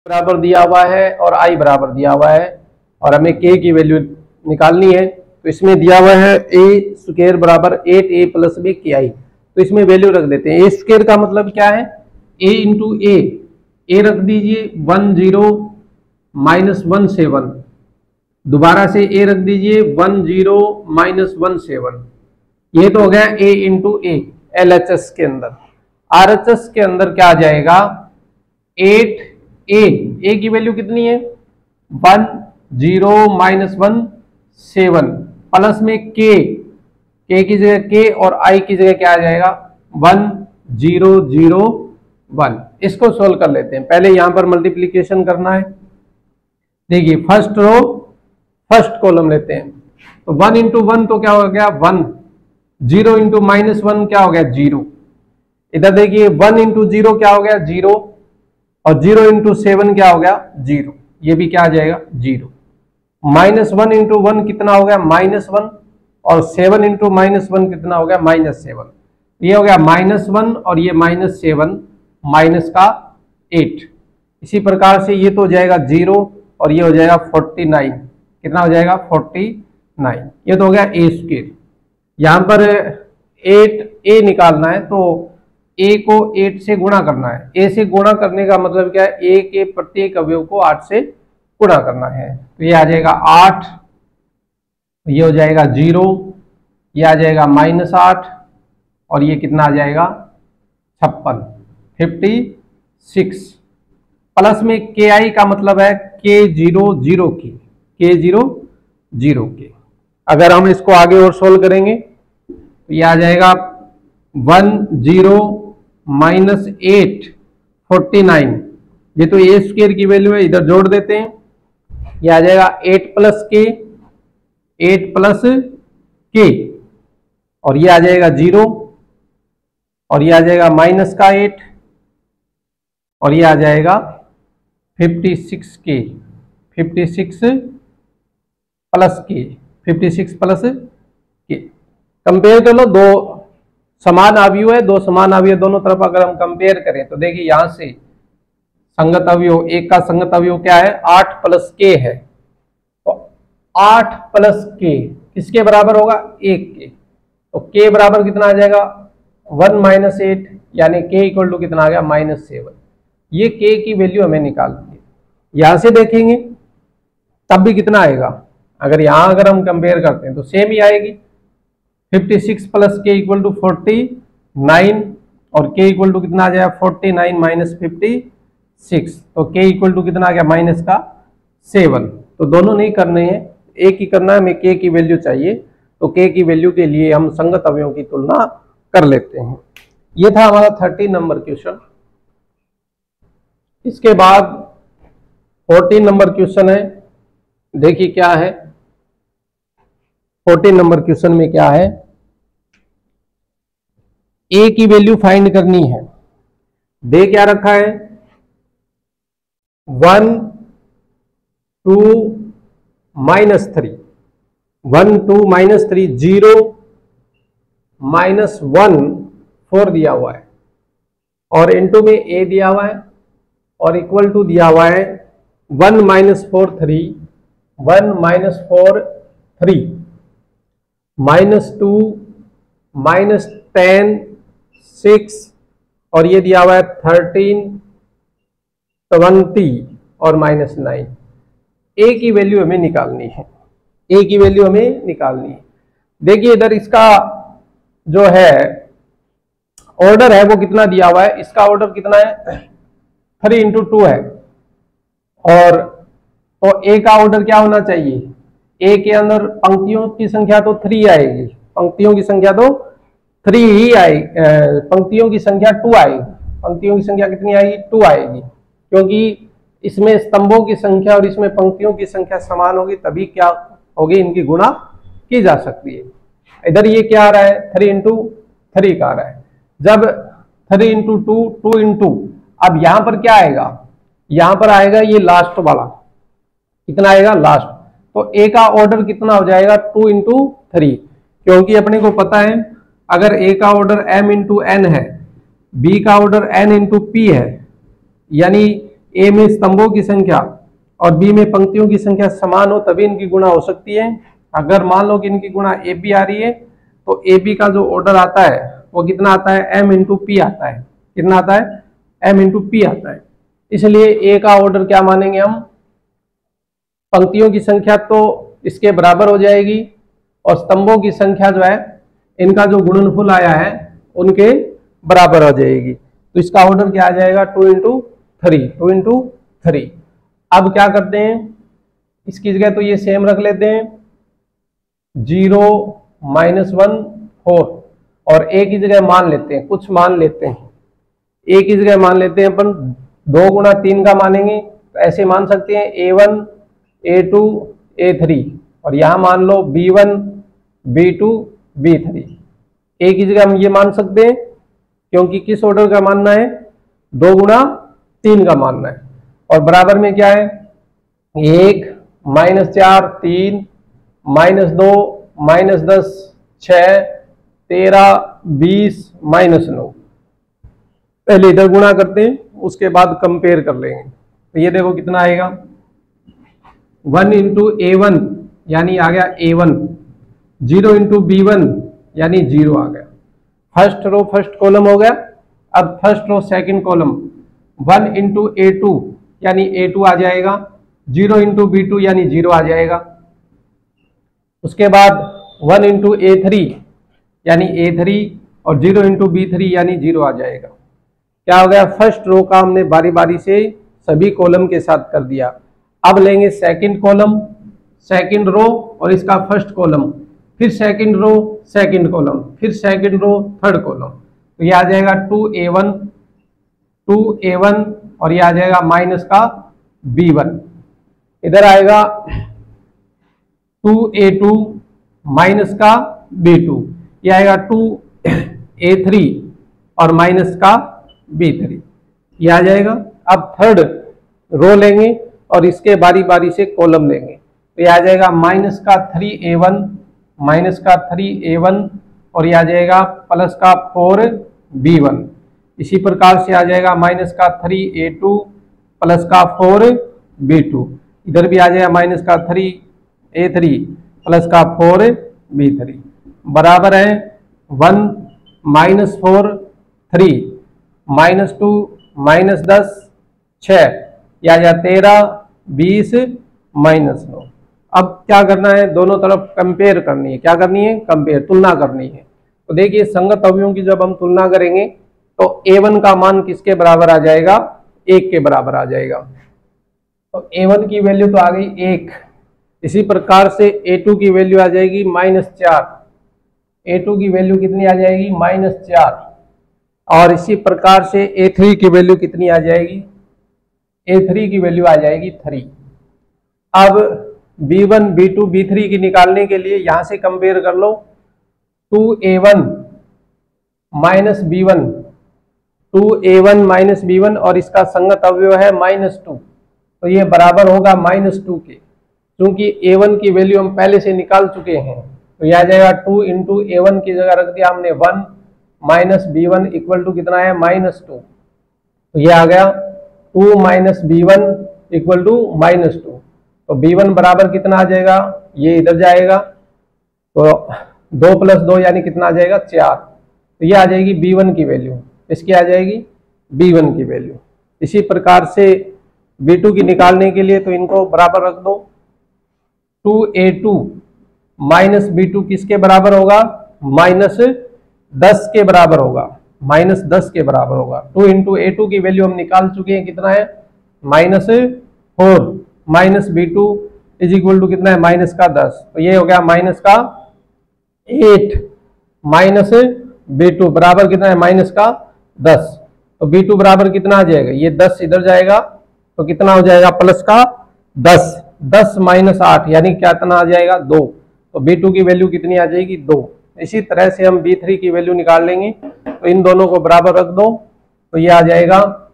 बराबर दिया हुआ है और आई बराबर दिया हुआ है और हमें के की वैल्यू निकालनी है। तो इसमें दिया हुआ है ए स्क्वायर बराबर 8a प्लस बी के आई। तो इसमें वैल्यू रख देते हैं। ए स्क्वायर का मतलब क्या है? ए इंटू ए रख दीजिए 10 माइनस 17। दोबारा से ए रख दीजिए 10 माइनस 17। ये तो हो गया ए इंटू ए LHS के अंदर। RHS के अंदर क्या आ जाएगा? 8a की वैल्यू कितनी है? 10 माइनस 17 प्लस में के की जगह के और आई की जगह क्या आ जाएगा? 1001। इसको सोल्व कर लेते हैं। पहले यहां पर मल्टीप्लीकेशन करना है। देखिए फर्स्ट रो फर्स्ट कॉलम लेते हैं। तो 1 इंटू 1 तो क्या हो गया? 1। 0 इंटू माइनस 1 क्या हो गया? 0। इधर देखिए 1 इंटू 0 क्या हो गया? 0 और 0 इंटू 7 क्या हो गया? 0। ये भी क्या आ जाएगा? 0। माइनस 1 इंटू 1 कितना हो गया? -1 और 7 इंटू -1 कितना हो गया? -7। ये हो गया -1 और ये -7 माइनस का 8। इसी प्रकार से ये तो हो जाएगा 0 और ये हो जाएगा 49। कितना हो जाएगा? 49। ये तो हो गया ए स्क्वायर। यहां पर 8a निकालना है तो a को 8 से गुणा करना है। a से गुणा करने का मतलब क्या है? a के प्रत्येक अवयव को 8 से गुणा करना है। तो ये आ जाएगा 8, ये हो जाएगा 0, ये आ जाएगा -8 और ये कितना आ जाएगा? 56 प्लस में के आई का मतलब है K0 के। अगर हम इसको आगे और सोल्व करेंगे तो ये आ जाएगा 10 माइनस 8 49। ये तो ए स्क्वायर की वैल्यू है, इधर जोड़ देते हैं। ये आ जाएगा 8 प्लस के और ये आ जाएगा 0 और ये आ जाएगा माइनस का 8 और ये आ जाएगा 56 प्लस के। कंपेयर कर लो, दो समान अवयव है, दो समान अवयव दोनों तरफ अगर हम कंपेयर करें तो देखिए यहां से संगत अवयव, एक का संगत अवयव क्या है? 8 प्लस के है। तो 8 प्लस के किसके बराबर होगा? 1 के। तो के बराबर कितना आ जाएगा? 1 माइनस 8 यानी के इक्वल टू कितना आ गया? -7। ये के की वैल्यू हमें निकालनी है। यहां से देखेंगे तब भी कितना आएगा? अगर हम कंपेयर करते हैं तो सेम ही आएगी। 56 प्लस के इक्वल टू 49 और के इक्वल टू कितना आ जाएगा? 49 माइनस 56। तो के इक्वल टू कितना आ गया? माइनस का 7। तो दोनों नहीं करने हैं, एक ही करना है। हमें के की वैल्यू चाहिए तो के की वैल्यू के लिए हम संगत अवयवों की तुलना कर लेते हैं। ये था हमारा 30 नंबर क्वेश्चन। इसके बाद 14 नंबर क्वेश्चन है। देखिए क्या है 14 नंबर क्वेश्चन में क्या है? ए की वैल्यू फाइंड करनी है। दे क्या रखा है? 1 2 -3 1 2 -3 0 -1 4 दिया हुआ है और इनटू में ए दिया हुआ है और इक्वल टू दिया हुआ है 1 -4 3 1 -4 3 -2 -10 6 और ये दिया हुआ है 13 20 और -9। ए की वैल्यू हमें निकालनी है। ए की वैल्यू हमें निकालनी है। देखिए इधर इसका जो है ऑर्डर है वो कितना दिया हुआ है? इसका ऑर्डर कितना है? 3 इंटू 2 है। और तो ए का ऑर्डर क्या होना चाहिए? ए के अंदर पंक्तियों की संख्या तो 3 आएगी, पंक्तियों की संख्या तो 3 ही आएगी, पंक्तियों की संख्या 2 आएगी। पंक्तियों की संख्या कितनी आएगी? 2 आएगी, क्योंकि इसमें स्तंभों की संख्या और इसमें पंक्तियों की संख्या समान होगी, तभी क्या होगी? इनकी गुणा की जा सकती है। इधर ये क्या आ रहा है? 3 इंटू 3 का आ रहा है। जब 3 इंटू 2 2 इंटू, अब यहां पर क्या आएगा? यहां पर आएगा ये लास्ट वाला, कितना आएगा? लास्ट। तो ए का ऑर्डर कितना हो जाएगा? 2 इंटू 3, क्योंकि अपने को पता है अगर ए का ऑर्डर m इंटू एन है, बी का ऑर्डर n इंटू पी है, यानी ए में स्तंभों की संख्या और बी में पंक्तियों की संख्या समान हो तभी इनकी गुणा हो सकती है। अगर मान लो कि इनकी गुणा ए बी आ रही है तो ए बी का जो ऑर्डर आता है वो कितना आता है, एम इंटू पी आता है। कितना आता है, एम इंटू पी आता है। इसलिए ए का ऑर्डर क्या मानेंगे हम, पंक्तियों की संख्या तो इसके बराबर हो जाएगी और स्तंभों की संख्या जो है इनका जो गुणनफल आया है उनके बराबर हो जाएगी। तो इसका ऑर्डर क्या आ जाएगा, 2 इंटू 3, 2 इंटू 3। अब क्या करते हैं, इसकी जगह तो ये सेम रख लेते हैं, 0 -1 4 और ए की जगह मान लेते हैं, कुछ मान लेते हैं। ए की जगह मान लेते हैं अपन 2 गुणा 3 का मानेंगे तो ऐसे मान सकते हैं A1 A2 A3 और यहां मान लो B1 B2 B3। ए की जगह हम ये मान सकते हैं क्योंकि किस ऑर्डर का मानना है, 2 गुणा 3 का मानना है। और बराबर में क्या है, 1 -4 3 -2 -10 6 13 20 -9। पहले इधर गुणा करते हैं उसके बाद कंपेयर कर लेंगे। तो ये देखो कितना आएगा, 1 इंटू A1 यानी आ गया A1, 0 इंटू B1 यानी 0 आ गया। फर्स्ट रो फर्स्ट कॉलम हो गया। अब first row second column, 1 into A2 यानी A2 आ जाएगा, 0 इंटू B2 यानी 0 आ जाएगा। उसके बाद 1 इंटू A3 यानी A3 और 0 इंटू B3 यानी 0 आ जाएगा। क्या हो गया, फर्स्ट रो का हमने बारी बारी से सभी कॉलम के साथ कर दिया। अब लेंगे सेकंड कॉलम, सेकंड रो और इसका फर्स्ट कॉलम, फिर सेकंड रो सेकंड कॉलम, फिर सेकंड रो थर्ड कॉलम। तो ये आ जाएगा 2A1 2A1 और ये आ जाएगा माइनस का B1। इधर आएगा 2A2 माइनस का B2, ये आएगा 2A3 और माइनस का B3, ये आ जाएगा। अब थर्ड रो लेंगे और इसके बारी बारी से कॉलम लेंगे। तो ये आ जाएगा माइनस का 3A1 माइनस का 3A1 और ये आ जाएगा प्लस का 4B1। इसी प्रकार से आ जाएगा माइनस का 3A2 प्लस का 4B2। इधर भी आ जाएगा माइनस का 3A3 प्लस का 4B3 बराबर है 1 -4 3 -2 -10 6, या 13 20 -9। अब क्या करना है, दोनों तरफ कंपेयर करनी है। क्या करनी है, कंपेयर, तुलना करनी है। तो देखिए संगत अवयवों की जब हम तुलना करेंगे तो A1 का मान किसके बराबर आ जाएगा, 1 के बराबर आ जाएगा। तो A1 की वैल्यू तो आ गई 1। इसी प्रकार से A2 की वैल्यू आ जाएगी -4। A2 की वैल्यू कितनी आ जाएगी, -4। और इसी प्रकार से A3 की वैल्यू कितनी आ जाएगी, A3 की वैल्यू आ जाएगी 3। अब B1 B2 B3 की निकालने के लिए यहां से कंपेयर कर लो, 2A1 -B1 2A1 -B1 और इसका संगत अवयव है -2, तो ये बराबर होगा -2 के। क्योंकि A1 की वैल्यू हम पहले से निकाल चुके हैं तो यह आ जाएगा 2 इंटू A1 की जगह रख दिया हमने 1 -B1 इक्वल टू कितना है, -2। तो ये आ गया 2 -B1 इक्वल टू -2। तो B1 बराबर कितना आ जाएगा, ये इधर जाएगा तो 2 + 2 यानी कितना आ जाएगा, 4। तो ये आ जाएगी B1 की वैल्यू, इसकी आ जाएगी B1 की वैल्यू। इसी प्रकार से B2 की निकालने के लिए तो इनको बराबर रख दो, 2A2 -B2 किसके बराबर होगा, -10 के बराबर होगा, -10 के बराबर होगा। 2 इंटू A2 की वैल्यू हम निकाल चुके हैं, कितना है, -4 -B2 इज इक्वल टू कितना है, -10। तो ये हो गया -8 -B2 बराबर कितना है, -10। तो B2 बराबर कितना आ जाएगा, ये 10 इधर जाएगा तो कितना हो जाएगा, प्लस का 10 10 -8 यानी क्या कितना आ जाएगा, 2। तो B2 की वैल्यू कितनी आ जाएगी, 2। इसी तरह से हम B3 की वैल्यू निकाल लेंगे। तो इन दोनों को बराबर रख दो तो ये आ जाएगा,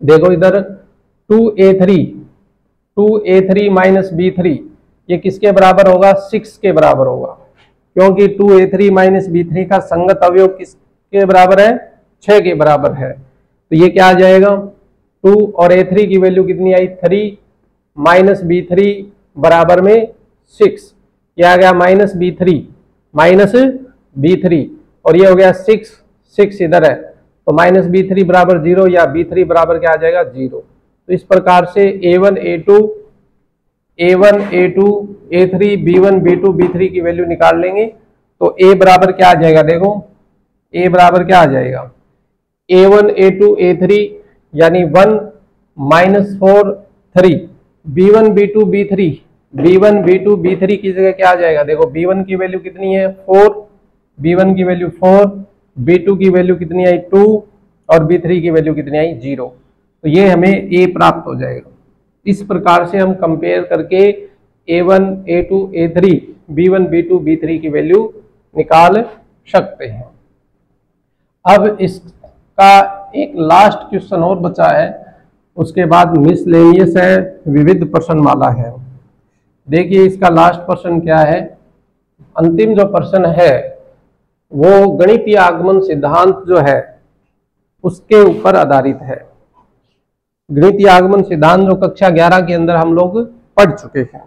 देखो इधर 2A3 माइनस B3 ये किसके बराबर होगा, 6 के बराबर होगा। क्योंकि 2A3 माइनस B3 का संगत अवयव किसके बराबर है, 6 के बराबर है। तो ये क्या आ जाएगा, 2 और A3 की वैल्यू कितनी आई 3 माइनस B3 बराबर में 6, क्या आ गया माइनस B3 और ये हो गया 6 इधर है तो माइनस B3 बराबर 0 या B3 बराबर क्या आ जाएगा 0। तो इस प्रकार से A1 A2 A3 B1 B2 B3 की वैल्यू निकाल लेंगे। तो A बराबर क्या आ जाएगा, देखो A बराबर क्या आ जाएगा A1 A2 A3 यानी 1 माइनस 4 3 B1 B2 B3 की जगह क्या आ जाएगा, देखो B1 की वैल्यू कितनी है 4, B1 की वैल्यू 4, B2 की वैल्यू कितनी आई 2 और B3 की वैल्यू कितनी आई 0। तो ये हमें A प्राप्त हो जाएगा। इस प्रकार से हम कंपेयर करके A1 A2 A3 B1 B2 B3 की वैल्यू निकाल सकते हैं। अब इसका एक लास्ट क्वेश्चन और बचा है, उसके बाद मिसलेनियस है, विविध प्रश्नमाला है। देखिए इसका लास्ट प्रश्न क्या है, अंतिम जो प्रश्न है वो गणितीय आगमन सिद्धांत जो है उसके ऊपर आधारित है। गणितीय आगमन सिद्धांत जो कक्षा 11 के अंदर हम लोग पढ़ चुके हैं।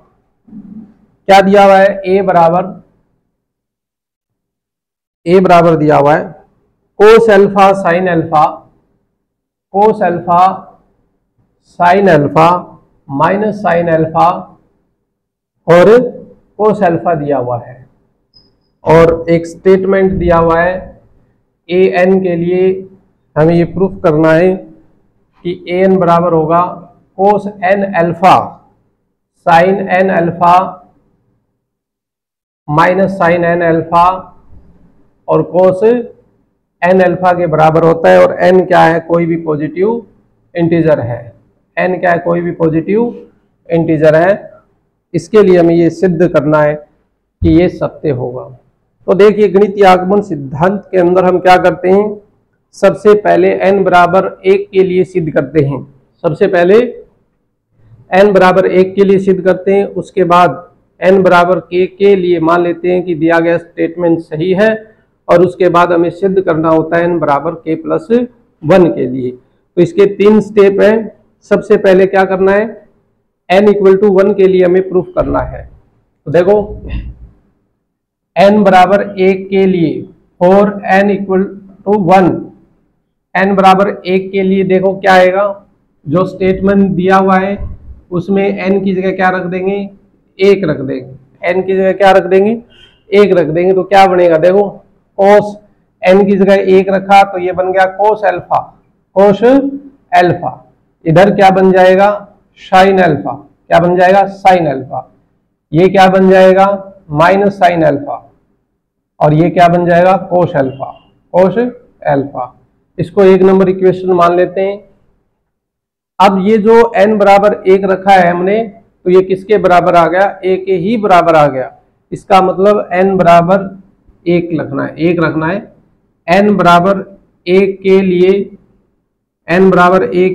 क्या दिया हुआ है, ए बराबर दिया हुआ है cos alpha sine alpha minus sine alpha और कोस अल्फा दिया हुआ है और एक स्टेटमेंट दिया हुआ है ए एन के लिए हमें ये प्रूफ करना है कि ए एन बराबर होगा cos n alpha sine n alpha minus sine n alpha और कोस एन अल्फा के बराबर होता है। और एन क्या है, कोई भी पॉजिटिव इंटीजर है। एन क्या है, कोई भी पॉजिटिव इंटीजर है। इसके लिए हमें ये सिद्ध करना है कि ये सत्य होगा। तो देखिए गणितीय आगमन सिद्धांत के अंदर हम क्या करते हैं, सबसे पहले n बराबर 1 के लिए सिद्ध करते हैं। सबसे पहले n बराबर 1 के लिए सिद्ध करते हैं, उसके बाद n बराबर k के लिए मान लेते हैं कि दिया गया स्टेटमेंट सही है और उसके बाद हमें सिद्ध करना होता है n बराबर k प्लस 1 के लिए। तो इसके 3 स्टेप हैं। सबसे पहले क्या करना है, n इक्वल टू 1 के लिए हमें प्रूफ करना है। तो देखो n बराबर 1 के लिए और n इक्वल टू 1, n बराबर 1 के लिए देखो क्या आएगा, जो स्टेटमेंट दिया हुआ है उसमें n की जगह क्या रख देंगे, 1 रख देंगे। n की जगह क्या रख देंगे, 1 रख देंगे। तो क्या बनेगा, देखो कोस n की जगह 1 रखा तो ये बन गया कोस अल्फा। इधर क्या बन जाएगा, साइन अल्फा। क्या बन जाएगा, साइन अल्फा। ये क्या बन जाएगा, माइनस साइन अल्फा। और ये क्या बन जाएगा, कोस अल्फा। इसको 1 नंबर इक्वेशन मान लेते हैं। अब ये जो n बराबर 1 रखा है हमने, तो ये किसके बराबर आ गया, a के ही बराबर आ गया। इसका मतलब n बराबर 1 रखना है, 1 रखना है। n बराबर 1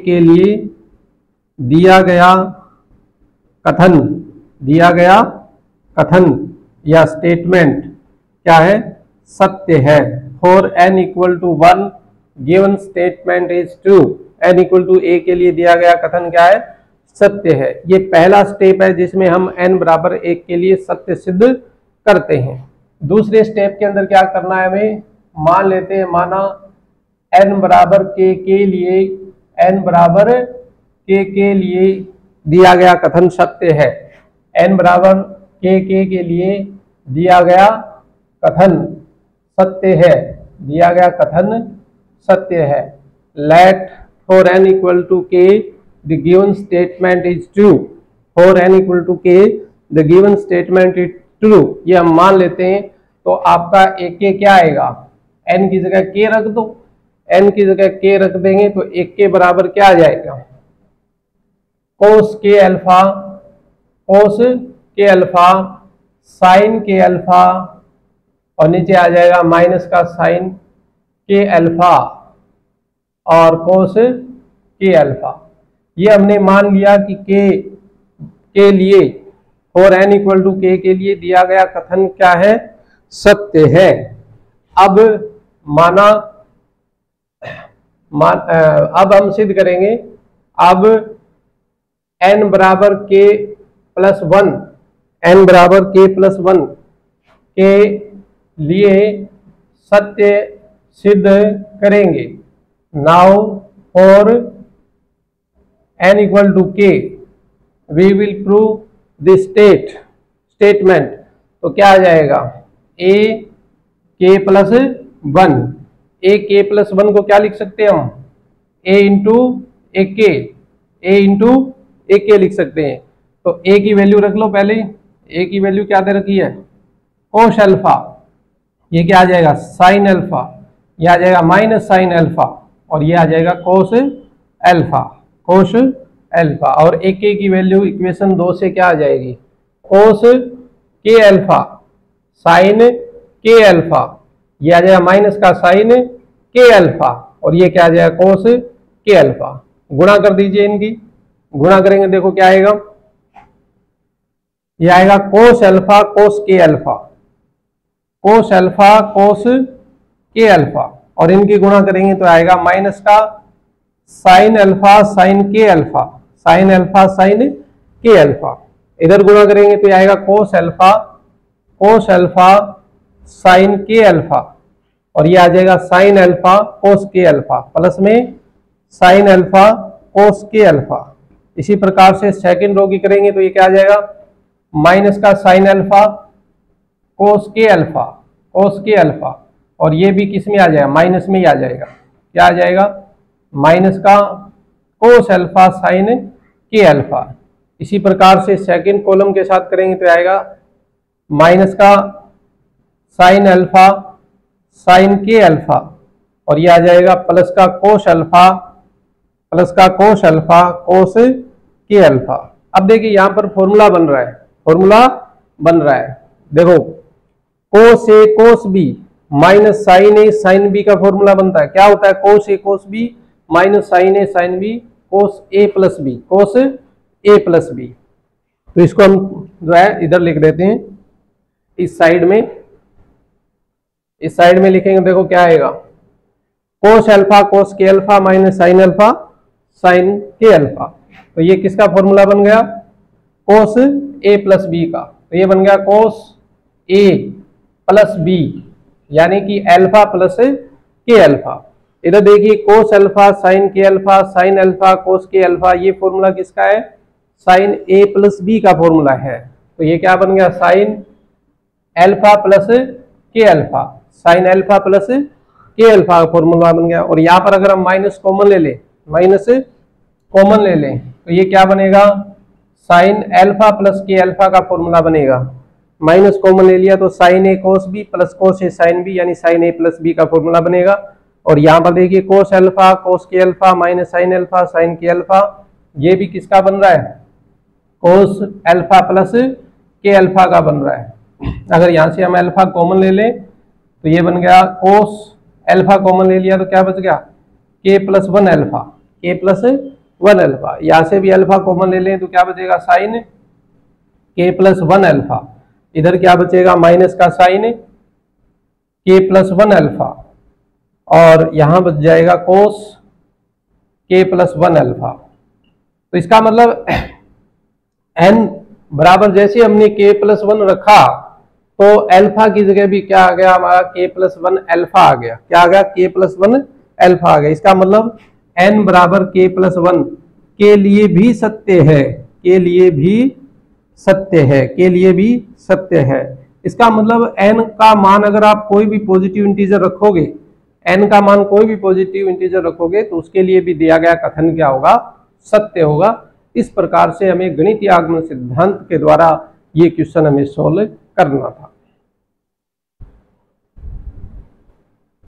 के लिए दिया गया कथन या स्टेटमेंट क्या है, सत्य है। For n equal to 1 given statement is true. n equal to a के लिए दिया गया कथन क्या है, सत्य है। ये पहला स्टेप है जिसमें हम n बराबर 1 के लिए सत्य सिद्ध करते हैं। दूसरे स्टेप के अंदर क्या करना है, हमें मान लेते हैं, माना n बराबर k के लिए दिया गया कथन सत्य है। n बराबर k के लिए दिया गया कथन सत्य है। Let for n equal to k the given statement is true. For n equal to k the given statement is true, ये हम मान लेते हैं। तो आपका एक के क्या आएगा, n की जगह k रख दो। n की जगह k रख देंगे तो 1 के बराबर क्या आ जाएगा, कोस के अल्फा साइन के अल्फा और नीचे आ जाएगा माइनस का साइन के अल्फा और कोस के अल्फा। ये हमने मान लिया कि के लिए और n इक्वल टू k के लिए दिया गया कथन क्या है, सत्य है। अब अब हम सिद्ध करेंगे अब n बराबर k प्लस 1, n बराबर k प्लस 1 के लिए सत्य सिद्ध करेंगे। Now for n equal to k we will prove the statement. तो क्या आ जाएगा, a k plus 1, a k plus 1 को क्या लिख सकते हैं हम, a इंटू ए के, a इंटू ए के लिख सकते हैं। तो a की वैल्यू रख लो पहले, a की वैल्यू क्या दे रखी है, कोस अल्फा, ये क्या आ जाएगा साइन अल्फा, ये आ जाएगा माइनस साइन अल्फा, और ये आ जाएगा कोस अल्फा, कोस अल्फा। और ए के की वैल्यू इक्वेशन 2 से क्या आ जाएगी, कोस के अल्फा साइन के अल्फा, ये आ जाएगा माइनस का साइन के अल्फा, और ये क्या आ जाएगा कोस के अल्फा। गुणा कर दीजिए इनकी, गुणा करेंगे देखो क्या आएगा, ये आएगा कोस अल्फा कोस के अल्फा, कोस अल्फा कोस के अल्फा, और इनकी गुणा करेंगे तो आएगा माइनस का साइन अल्फा साइन के अल्फा, साइन अल्फा साइन के अल्फा। इधर गुणा करेंगे तो आएगा कोस अल्फा साइन के अल्फा, और ये आ जाएगा साइन अल्फा कोस के अल्फा, प्लस में साइन अल्फा कोस के अल्फा। इसी प्रकार से सेकंड रो की करेंगे तो ये क्या आ जाएगा, माइनस का साइन अल्फा कोस के अल्फा, कोस के अल्फा, और ये भी किस में आ जाएगा, माइनस में ही आ जाएगा। क्या आ जाएगा, माइनस का कोस अल्फा साइन के अल्फा। इसी प्रकार से सेकंड कॉलम के साथ करेंगे तो आएगा माइनस का साइन अल्फा साइन के अल्फा, और ये आ जाएगा प्लस का कोस अल्फा, प्लस का कोस अल्फा कोस के अल्फा। अब देखिए यहाँ पर फॉर्मूला बन रहा है, फॉर्मूला बन रहा है, देखो कोस ए कोस बी माइनस साइन ए साइन बी का फॉर्मूला बनता है। क्या होता है, कोस ए कोस बी माइनस साइन ए साइन बी कोस ए प्लस बी, कोस ए प्लस बी। तो इसको हम जो है इधर लिख देते हैं, इस साइड में, इस साइड में लिखेंगे देखो क्या आएगा, कोस अल्फा कोस के alpha minus sine alpha sign के अल्फा। तो ये किसका फॉर्मूला बन गया, कोस ए प्लस बी का। तो ये बन गया कोस ए प्लस बी, यानी कि अल्फा प्लस के अल्फा। इधर देखिए कोस अल्फा साइन के अल्फा साइन अल्फा कोस के अल्फा, ये फॉर्मूला किसका है, साइन ए प्लस बी का फॉर्मूला है। तो ये क्या बन गया, साइन अल्फा प्लस के अल्फा, साइन अल्फा प्लस के अल्फा का फॉर्मूला बन गया। और यहाँ पर अगर हम माइनस कॉमन ले लें, माइनस कॉमन ले लें तो ये क्या बनेगा, साइन अल्फा प्लस के अल्फा का फॉर्मूला बनेगा। माइनस कॉमन ले लिया तो साइन ए कोस बी प्लस कोस ए साइन बी, यानी साइन ए प्लस बी का फॉर्मूला बनेगा। और यहाँ पर देखिए कोस अल्फा कोस के alpha minus sine alpha sign के अल्फा, ये भी किसका बन रहा है, कोस अल्फा प्लस के अल्फा का बन रहा है। अगर यहाँ से हम अल्फा कॉमन ले लें तो ये बन गया कोस अल्फा कॉमन ले लिया तो क्या बच गया, के प्लस 1 अल्फा, के प्लस 1 अल्फा। यहाँ से भी अल्फा कॉमन ले लें तो क्या बचेगा, साइन के प्लस 1 अल्फा। इधर क्या बचेगा, माइनस का साइन के प्लस 1 अल्फा, और यहां बच जाएगा कोस के प्लस 1 अल्फा। तो इसका मतलब n बराबर जैसे हमने के प्लस 1 रखा तो अल्फा की जगह भी क्या आ गया हमारा, के प्लस 1 अल्फा आ गया। क्या आ गया, के प्लस 1 अल्फा आ गया। इसका मतलब n बराबर के प्लस 1 के लिए भी सत्य है, के लिए भी सत्य है, के लिए भी सत्य है। इसका मतलब n का मान अगर आप कोई भी पॉजिटिव इंटीजर रखोगे, n का मान कोई भी पॉजिटिव इंटीजर रखोगे तो उसके लिए भी दिया गया कथन क्या होगा, सत्य होगा। इस प्रकार से हमें गणितीय आगमन सिद्धांत के द्वारा ये क्वेश्चन हमें सोल्व करना था।